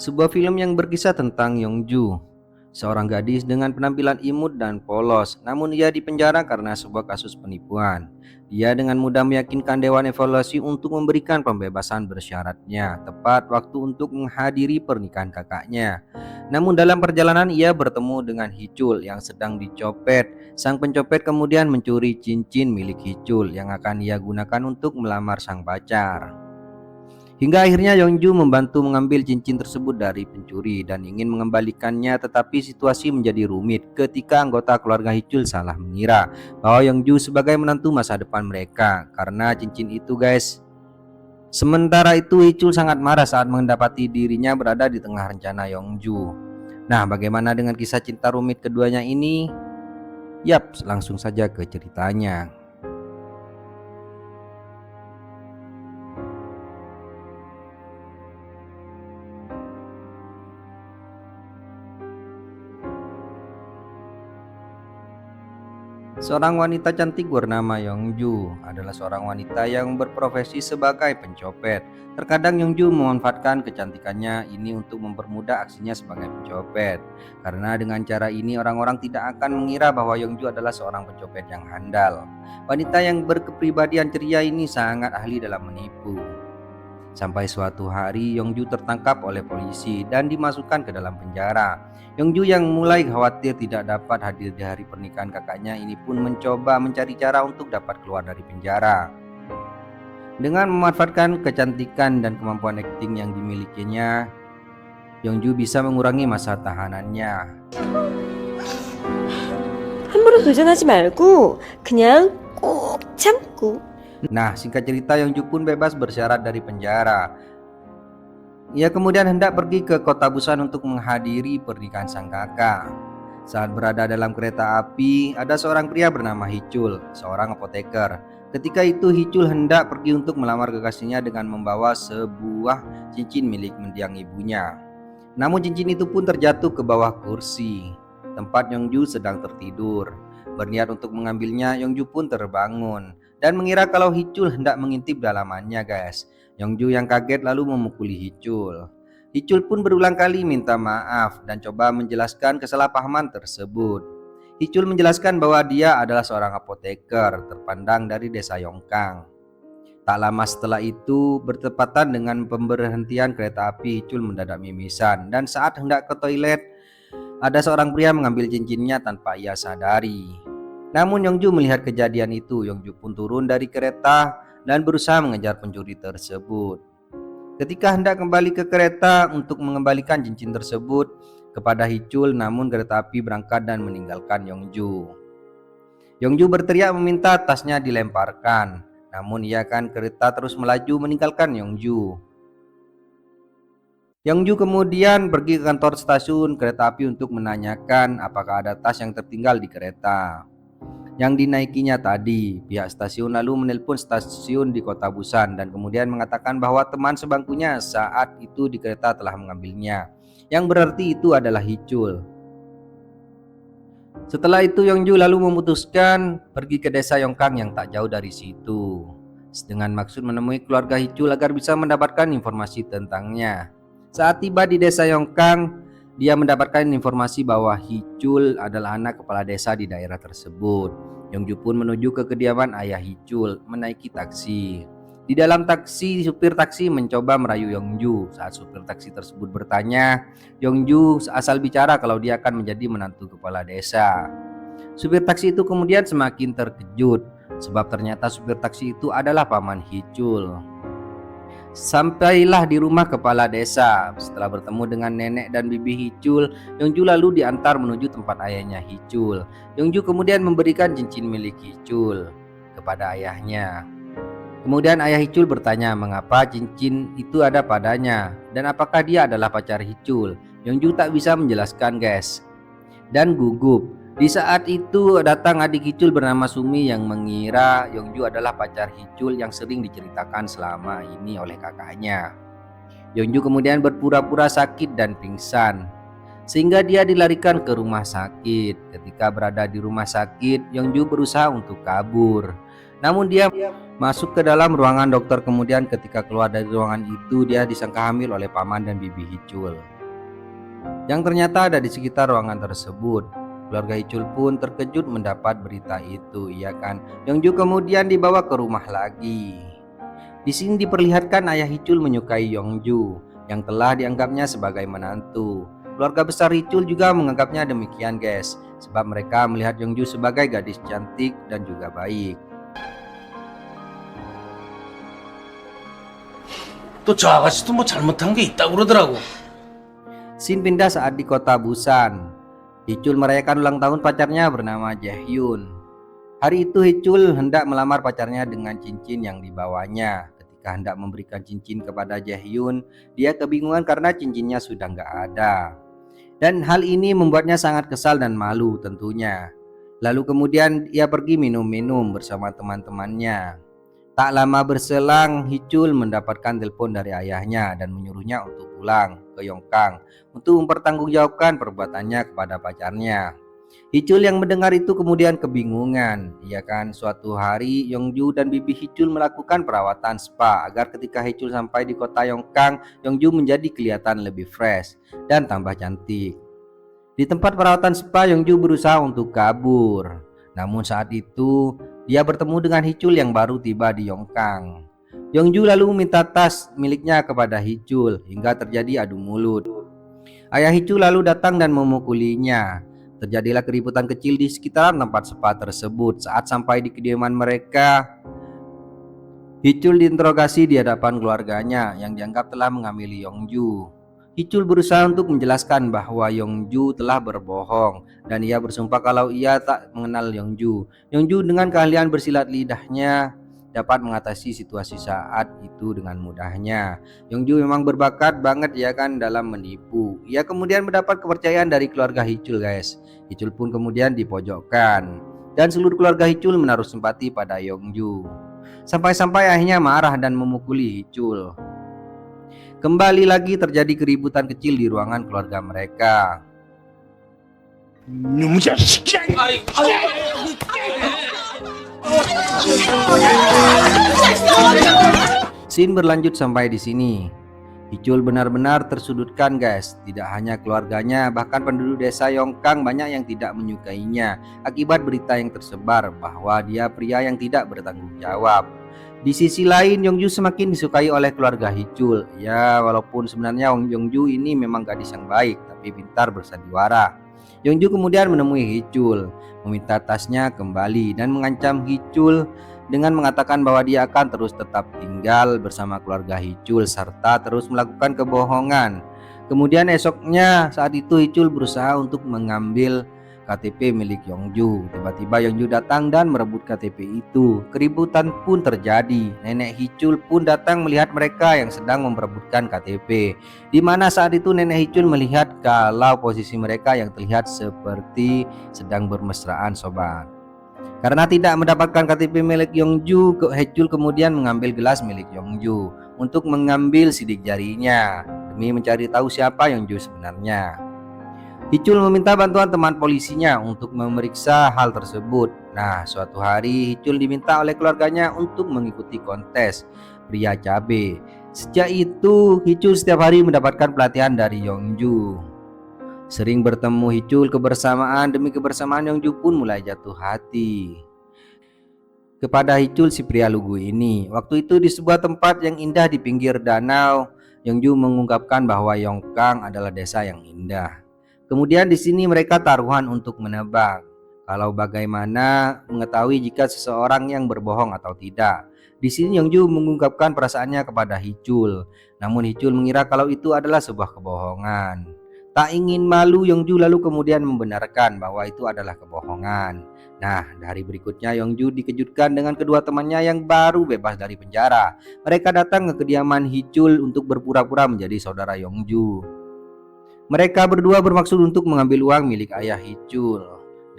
Sebuah film yang berkisah tentang Yongju, seorang gadis dengan penampilan imut dan polos, namun ia dipenjara karena sebuah kasus penipuan. Dia dengan mudah meyakinkan Dewan Evaluasi untuk memberikan pembebasan bersyaratnya, tepat waktu untuk menghadiri pernikahan kakaknya. Namun dalam perjalanan ia bertemu dengan Hicul yang sedang dicopet. Sang pencopet kemudian mencuri cincin milik Hicul yang akan ia gunakan untuk melamar sang pacar. Hingga akhirnya Yongju membantu mengambil cincin tersebut dari pencuri dan ingin mengembalikannya, tetapi situasi menjadi rumit ketika anggota keluarga Hicul salah mengira bahwa Yongju sebagai menantu masa depan mereka karena cincin itu guys. Sementara itu Hicul sangat marah saat mendapati dirinya berada di tengah rencana Yongju. Nah, bagaimana dengan kisah cinta rumit keduanya ini? Yap, langsung saja ke ceritanya. Seorang wanita cantik bernama Yongju adalah seorang wanita yang berprofesi sebagai pencopet. Terkadang Yongju memanfaatkan kecantikannya ini untuk mempermudah aksinya sebagai pencopet. Karena dengan cara ini orang-orang tidak akan mengira bahwa Yongju adalah seorang pencopet yang handal. Wanita yang berkepribadian ceria ini sangat ahli dalam menipu. Sampai suatu hari Yongju tertangkap oleh polisi dan dimasukkan ke dalam penjara. Yongju yang mulai khawatir tidak dapat hadir di hari pernikahan kakaknya ini pun mencoba mencari cara untuk dapat keluar dari penjara. Dengan memanfaatkan kecantikan dan kemampuan akting yang dimilikinya, Yongju bisa mengurangi masa tahanannya. 함부로 도전하지 말고 그냥 꼭 참고. Nah, singkat cerita Yongju pun bebas bersyarat dari penjara. Ia kemudian hendak pergi ke kota Busan untuk menghadiri pernikahan sang kakak. Saat berada dalam kereta api, ada seorang pria bernama Hicul, seorang apoteker. Ketika itu Hicul hendak pergi untuk melamar kekasihnya dengan membawa sebuah cincin milik mendiang ibunya. Namun cincin itu pun terjatuh ke bawah kursi tempat Yongju sedang tertidur. Berniat untuk mengambilnya, Yongju pun terbangun dan mengira kalau Hicul hendak mengintip dalamannya guys. Yongju yang kaget lalu memukuli Hicul. Hicul pun berulang kali minta maaf dan coba menjelaskan kesalahpahaman tersebut. Hicul menjelaskan bahwa dia adalah seorang apoteker terpandang dari desa Yongkang. Tak lama setelah itu, bertepatan dengan pemberhentian kereta api, Hicul mendadak mimisan dan saat hendak ke toilet, ada seorang pria mengambil cincinnya tanpa ia sadari. Namun Yongju melihat kejadian itu. Yongju pun turun dari kereta dan berusaha mengejar pencuri tersebut. Ketika hendak kembali ke kereta untuk mengembalikan cincin tersebut kepada Hicul, namun kereta api berangkat dan meninggalkan Yongju. Yongju berteriak meminta tasnya dilemparkan, namun ia kan kereta terus melaju meninggalkan Yongju. Yongju kemudian pergi ke kantor stasiun kereta api untuk menanyakan apakah ada tas yang tertinggal di kereta yang dinaikinya tadi. Pihak stasiun lalu menelpon stasiun di kota Busan dan kemudian mengatakan bahwa teman sebangkunya saat itu di kereta telah mengambilnya, yang berarti itu adalah Hicul. Setelah itu Yongju lalu memutuskan pergi ke desa Yongkang yang tak jauh dari situ dengan maksud menemui keluarga Hicul agar bisa mendapatkan informasi tentangnya. Saat tiba di desa Yongkang, dia mendapatkan informasi bahwa Hicul adalah anak kepala desa di daerah tersebut. Yongju pun menuju ke kediaman ayah Hicul menaiki taksi. Di dalam taksi, supir taksi mencoba merayu Yongju. Saat supir taksi tersebut bertanya, Yongju asal bicara kalau dia akan menjadi menantu kepala desa. Supir taksi itu kemudian semakin terkejut sebab ternyata supir taksi itu adalah paman Hicul. Sampailah di rumah kepala desa. Setelah bertemu dengan nenek dan bibi Hicul, Yongju lalu diantar menuju tempat ayahnya Hicul. Yongju kemudian memberikan cincin milik Hicul kepada ayahnya. Kemudian ayah Hicul bertanya mengapa cincin itu ada padanya dan apakah dia adalah pacar Hicul. Yongju tak bisa menjelaskan guys dan gugup. Di saat itu datang adik Hicul bernama Sumi yang mengira Yongju adalah pacar Hicul yang sering diceritakan selama ini oleh kakaknya. Yongju kemudian berpura-pura sakit dan pingsan sehingga dia dilarikan ke rumah sakit. Ketika berada di rumah sakit, Yongju berusaha untuk kabur. Namun dia masuk ke dalam ruangan dokter, kemudian ketika keluar dari ruangan itu dia disangka hamil oleh paman dan bibi Hicul yang ternyata ada di sekitar ruangan tersebut. Keluarga Hicul pun terkejut mendapat berita itu, iya kan. Yongju kemudian dibawa ke rumah lagi. Di sini diperlihatkan ayah Hicul menyukai Yongju yang telah dianggapnya sebagai menantu. Keluarga besar Hicul juga menganggapnya demikian guys, sebab mereka melihat Yongju sebagai gadis cantik dan juga baik. 또 저 아가씨도 뭐 잘못한 게 있다고 그러더라고. Scene pindah saat di kota Busan. Hicul merayakan ulang tahun pacarnya bernama Jaehyun. Hari itu Hicul hendak melamar pacarnya dengan cincin yang dibawanya. Ketika hendak memberikan cincin kepada Jaehyun, dia kebingungan karena cincinnya sudah nggak ada. Dan hal ini membuatnya sangat kesal dan malu tentunya. Lalu kemudian ia pergi minum-minum bersama teman-temannya. Tak lama berselang, Hicul mendapatkan telepon dari ayahnya dan menyuruhnya untuk pulang ke Yongkang untuk mempertanggungjawabkan perbuatannya kepada pacarnya. Hicul yang mendengar itu kemudian kebingungan. Ya kan, suatu hari Yongju dan bibi Hicul melakukan perawatan spa agar ketika Hicul sampai di kota Yongkang, Yongju menjadi kelihatan lebih fresh dan tambah cantik. Di tempat perawatan spa, Yongju berusaha untuk kabur. Namun saat itu dia bertemu dengan Hicul yang baru tiba di Yongkang. Yongju lalu meminta tas miliknya kepada Hicul hingga terjadi adu mulut. Ayah Hicul lalu datang dan memukulinya. Terjadilah keributan kecil di sekitaran tempat spa tersebut. Saat sampai di kediaman mereka, Hicul diinterogasi di hadapan keluarganya yang dianggap telah mengambil Yongju. Hicul berusaha untuk menjelaskan bahwa Yongju telah berbohong dan ia bersumpah kalau ia tak mengenal Yongju. Yongju dengan keahlian bersilat lidahnya dapat mengatasi situasi saat itu dengan mudahnya. Yongju memang berbakat banget ya kan dalam menipu. Ia kemudian mendapat kepercayaan dari keluarga Hicul guys. Hicul pun kemudian dipojokkan dan seluruh keluarga Hicul menaruh simpati pada Yongju. Sampai-sampai akhirnya marah dan memukuli Hicul. Kembali lagi terjadi keributan kecil di ruangan keluarga mereka. 놈 자식이! Scene berlanjut sampai di sini. Hicul benar-benar tersudutkan guys. Tidak hanya keluarganya, bahkan penduduk desa Yongkang banyak yang tidak menyukainya akibat berita yang tersebar bahwa dia pria yang tidak bertanggung jawab. Di sisi lain, Yongju semakin disukai oleh keluarga Hicul. Ya, walaupun sebenarnya Yongju ini memang gadis yang baik, tapi pintar bersandiwara. Yongju kemudian menemui Hicul, meminta tasnya kembali dan mengancam Hicul dengan mengatakan bahwa dia akan terus tetap tinggal bersama keluarga Hicul serta terus melakukan kebohongan. Kemudian esoknya saat itu Hicul berusaha untuk mengambil KTP milik Yongju. Tiba-tiba Yongju datang dan merebut KTP itu. Keributan pun terjadi. Nenek Hicul pun datang melihat mereka yang sedang memperebutkan KTP. Di mana saat itu nenek Hicul melihat kalau posisi mereka yang terlihat seperti sedang bermesraan sobat. Karena tidak mendapatkan KTP milik Yongju, Hicul kemudian mengambil gelas milik Yongju untuk mengambil sidik jarinya demi mencari tahu siapa Yongju sebenarnya. Hicul meminta bantuan teman polisinya untuk memeriksa hal tersebut. Nah, suatu hari Hicul diminta oleh keluarganya untuk mengikuti kontes pria cabe. Sejak itu, Hicul setiap hari mendapatkan pelatihan dari Yongju. Sering bertemu Hicul kebersamaan demi kebersamaan, Yongju pun mulai jatuh hati kepada Hicul si pria lugu ini. Waktu itu di sebuah tempat yang indah di pinggir danau, Yongju mengungkapkan bahwa Yongkang adalah desa yang indah. Kemudian di sini mereka taruhan untuk menebak kalau bagaimana mengetahui jika seseorang yang berbohong atau tidak. Di sini Yongju mengungkapkan perasaannya kepada Hicul. Namun Hicul mengira kalau itu adalah sebuah kebohongan. Tak ingin malu, Yongju lalu kemudian membenarkan bahwa itu adalah kebohongan. Nah, dari berikutnya Yongju dikejutkan dengan kedua temannya yang baru bebas dari penjara. Mereka datang ke kediaman Hicul untuk berpura-pura menjadi saudara Yongju. Mereka berdua bermaksud untuk mengambil uang milik ayah Hicul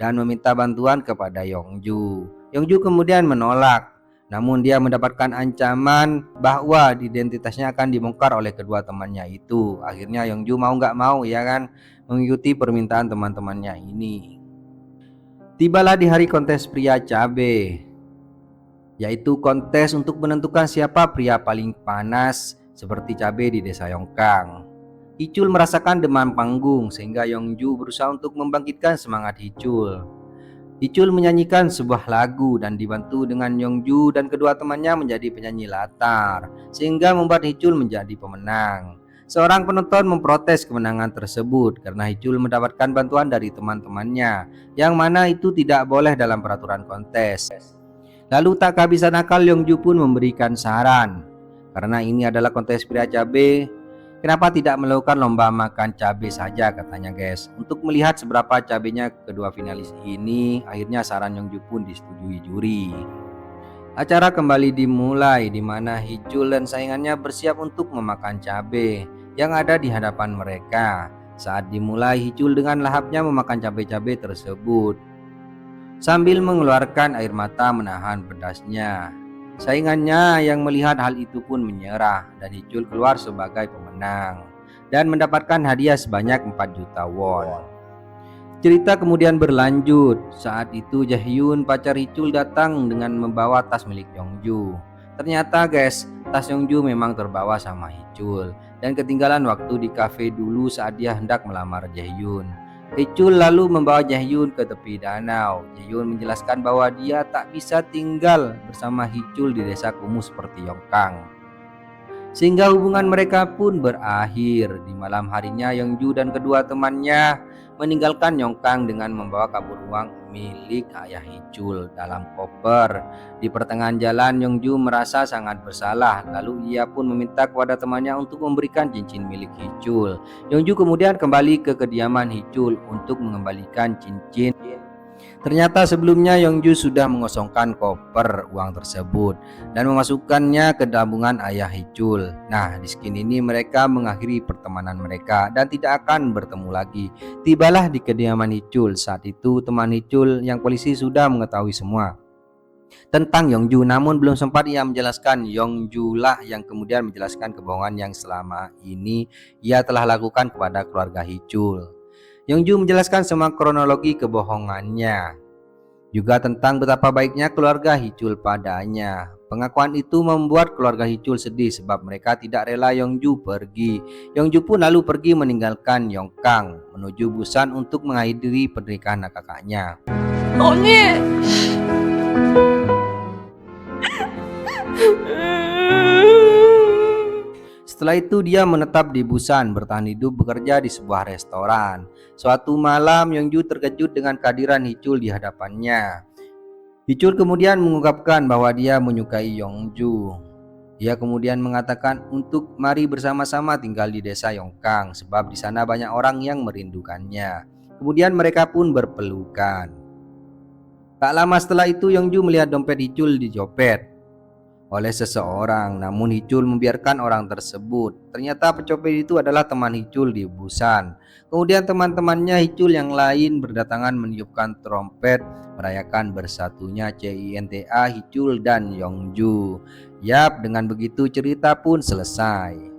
dan meminta bantuan kepada Yongju. Yongju kemudian menolak, namun dia mendapatkan ancaman bahwa identitasnya akan dibongkar oleh kedua temannya itu. Akhirnya Yongju mau nggak mau ya kan mengikuti permintaan teman-temannya ini. Tibalah di hari kontes pria cabe. yaitu kontes untuk menentukan siapa pria paling panas seperti cabe di desa Yongkang. Hicul merasakan demam panggung sehingga Yongju berusaha untuk membangkitkan semangat Hicul. Hicul menyanyikan sebuah lagu dan dibantu dengan Yongju dan kedua temannya menjadi penyanyi latar, sehingga membuat Hicul menjadi pemenang. Seorang penonton memprotes kemenangan tersebut karena Hicul mendapatkan bantuan dari teman-temannya, yang mana itu tidak boleh dalam peraturan kontes. Lalu tak kehabisan akal, Yongju pun memberikan saran, karena ini adalah kontes pria cabe, kenapa tidak melakukan lomba makan cabai saja, katanya guys. Untuk melihat seberapa cabenya kedua finalis ini, akhirnya saran Yongju pun disetujui juri. Acara kembali dimulai di mana Hicul dan saingannya bersiap untuk memakan cabai yang ada di hadapan mereka. Saat dimulai, Hicul dengan lahapnya memakan cabai-cabai tersebut sambil mengeluarkan air mata menahan pedasnya. Saingannya yang melihat hal itu pun menyerah dan Hicul keluar sebagai pemenang dan mendapatkan hadiah sebanyak 4 juta won. Cerita kemudian berlanjut. Saat itu Jaehyun, pacar Hicul, datang dengan membawa tas milik Yongju. Ternyata guys, tas Yongju memang terbawa sama Hicul dan ketinggalan waktu di kafe dulu saat dia hendak melamar Jaehyun. Hicul lalu membawa Jaehyun ke tepi danau. Jaehyun menjelaskan bahwa dia tak bisa tinggal bersama Hicul di desa kumuh seperti Yongkang, sehingga hubungan mereka pun berakhir. Di malam harinya, Yongju dan kedua temannya meninggalkan Yongkang dengan membawa kabur uang milik ayah Hicul dalam koper. Di pertengahan jalan, Yongju merasa sangat bersalah, lalu ia pun meminta kepada temannya untuk memberikan cincin milik Hicul. Yongju kemudian kembali ke kediaman Hicul untuk mengembalikan cincin. Ternyata sebelumnya Yongju sudah mengosongkan koper uang tersebut dan memasukkannya ke tabungan ayah Hicul. Nah, di skin ini mereka mengakhiri pertemanan mereka dan tidak akan bertemu lagi. Tibalah di kediaman Hicul. Saat itu teman Hicul yang polisi sudah mengetahui semua tentang Yongju, namun belum sempat ia menjelaskan. Yongju lah yang kemudian menjelaskan kebohongan yang selama ini ia telah lakukan kepada keluarga Hicul. Yongju menjelaskan semua kronologi kebohongannya, juga tentang betapa baiknya keluarga Hicul padanya. Pengakuan itu membuat keluarga Hicul sedih sebab mereka tidak rela Yongju pergi. Yongju pun lalu pergi meninggalkan Yongkang menuju Busan untuk menghadiri pernikahan kakaknya. 언니! Setelah itu dia menetap di Busan, bertahan hidup bekerja di sebuah restoran. Suatu malam Yongju terkejut dengan kehadiran Hicul di hadapannya. Hicul kemudian mengungkapkan bahwa dia menyukai Yongju. Dia kemudian mengatakan untuk mari bersama-sama tinggal di desa Yongkang sebab di sana banyak orang yang merindukannya. Kemudian mereka pun berpelukan. Tak lama setelah itu Yongju melihat dompet Hicul dicopet oleh seseorang, namun Hicul membiarkan orang tersebut. Ternyata pencopet itu adalah teman Hicul di Busan. Kemudian teman-temannya Hicul yang lain berdatangan meniupkan trompet merayakan bersatunya CINTA Hicul dan Yongju. Yap, dengan begitu cerita pun selesai.